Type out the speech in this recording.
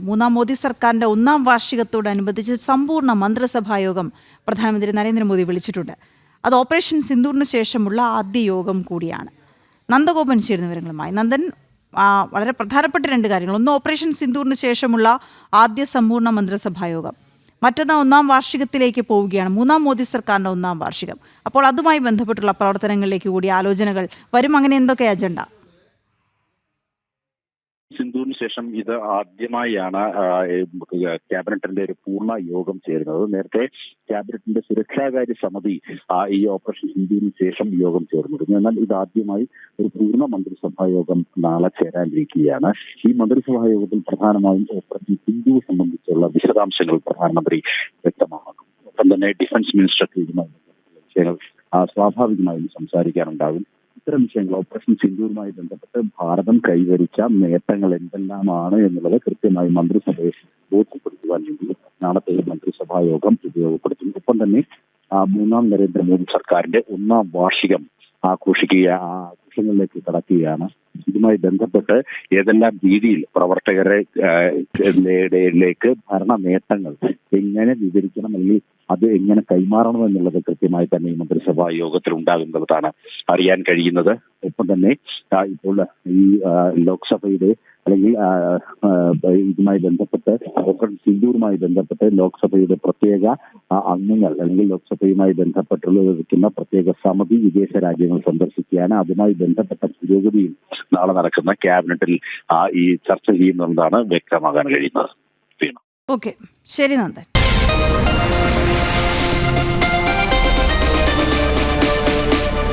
മൂന്നാം മോദി സർക്കാരിന്റെ ഒന്നാം വാർഷികത്തോടനുബന്ധിച്ച് സമ്പൂർണ്ണ മന്ത്രിസഭായോഗം പ്രധാനമന്ത്രി നരേന്ദ്രമോദി വിളിച്ചിട്ടുണ്ട്. അത് ഓപ്പറേഷൻ സിന്ദൂറിന് ശേഷമുള്ള ആദ്യ യോഗം കൂടിയാണ്. നന്ദഗോപൻ ചേരുന്ന വിവരങ്ങളുമായി. നന്ദൻ, വളരെ പ്രധാനപ്പെട്ട രണ്ട് കാര്യങ്ങൾ. ഒന്ന്, ഓപ്പറേഷൻ സിന്ദൂറിന് ശേഷമുള്ള ആദ്യ സമ്പൂർണ്ണ മന്ത്രിസഭായോഗം. മറ്റൊന്ന്, ഒന്നാം വാർഷികത്തിലേക്ക് പോവുകയാണ്, മൂന്നാം മോദി സർക്കാരിന്റെ ഒന്നാം വാർഷികം. അപ്പോൾ അതുമായി ബന്ധപ്പെട്ടുള്ള പ്രവർത്തനങ്ങളിലേക്ക് കൂടി ആലോചനകൾ വരും. അങ്ങനെ എന്തൊക്കെ അജണ്ട? സിന്ധുവിന് ശേഷം ഇത് ആദ്യമായാണ് ക്യാബിനറ്റിന്റെ ഒരു പൂർണ്ണ യോഗം ചേരുന്നത്. നേരത്തെ ക്യാബിനറ്റിന്റെ സുരക്ഷാകാര്യ സമിതി ഈ ഓപ്പറേഷൻ സിന്ധുവിന് ശേഷം യോഗം ചേർന്നിരുന്നു. എന്നാൽ ഇതാദ്യമായി ഒരു പൂർണ്ണ മന്ത്രിസഭാ യോഗം നാളെ ചേരാനിരിക്കുകയാണ്. ഈ മന്ത്രിസഭാ യോഗത്തിൽ പ്രധാനമായും ഓപ്പറേഷൻ സിന്ധു സംബന്ധിച്ചുള്ള വിശദാംശങ്ങൾ പ്രധാനമന്ത്രി വ്യക്തമാക്കും. ഒപ്പം തന്നെ ഡിഫൻസ് മിനിസ്റ്റർക്ക് ഇതുമായി വിഷയങ്ങൾ സ്വാഭാവികമായും സംസാരിക്കാനുണ്ടാകും. ഇത്തരം വിഷയങ്ങൾ ഓപ്പറേഷൻ സിന്ധൂരുമായി ബന്ധപ്പെട്ട് ഭാരതം കൈവരിച്ച നേട്ടങ്ങൾ എന്തെല്ലാമാണ് എന്നുള്ളത് കൃത്യമായി മന്ത്രിസഭയെ ബോധ്യപ്പെടുത്തുവാൻ വേണ്ടി നാളത്തെ മന്ത്രിസഭാ യോഗം ഉപയോഗപ്പെടുത്തും. ഒപ്പം തന്നെ മൂന്നാം നരേന്ദ്രമോദി സർക്കാരിന്റെ ഒന്നാം വാർഷികം ആഘോഷങ്ങളിലേക്ക് കടക്കുകയാണ്. ഇതുമായി ബന്ധപ്പെട്ട് ഏതെല്ലാം രീതിയിൽ പ്രവർത്തകരിലേക്ക് ഭരണ നേട്ടങ്ങൾ എങ്ങനെ വിവരിക്കണം, അല്ലെങ്കിൽ അത് എങ്ങനെ കൈമാറണം എന്നുള്ളത് കൃത്യമായി തന്നെ ഈ മന്ത്രിസഭാ യോഗത്തിൽ ഉണ്ടാകുന്നതാണ് അറിയാൻ കഴിയുന്നത്. ഒപ്പം തന്നെ ഇപ്പോൾ ഈ ലോക്സഭയുടെ അല്ലെങ്കിൽ ഇതുമായി ബന്ധപ്പെട്ട് ഓപ്പറേഷൻ സിന്ധൂറുമായി ബന്ധപ്പെട്ട് ലോക്സഭയുടെ പ്രത്യേക അംഗങ്ങൾ അല്ലെങ്കിൽ ലോക്സഭയുമായി ബന്ധപ്പെട്ടുള്ള പ്രത്യേക സമിതി വിദേശ രാജ്യങ്ങൾ സന്ദർശിക്കുകയാണ്. അതുമായി ബന്ധപ്പെട്ട പുരോഗതിയും നാളെ നടക്കുന്ന ക്യാബിനറ്റിൽ ഈ ചർച്ച ചെയ്യുന്നതാണ് വ്യക്തമാകാൻ കഴിയുന്നത്. ഓക്കെ, ശരി നന്ദൻ.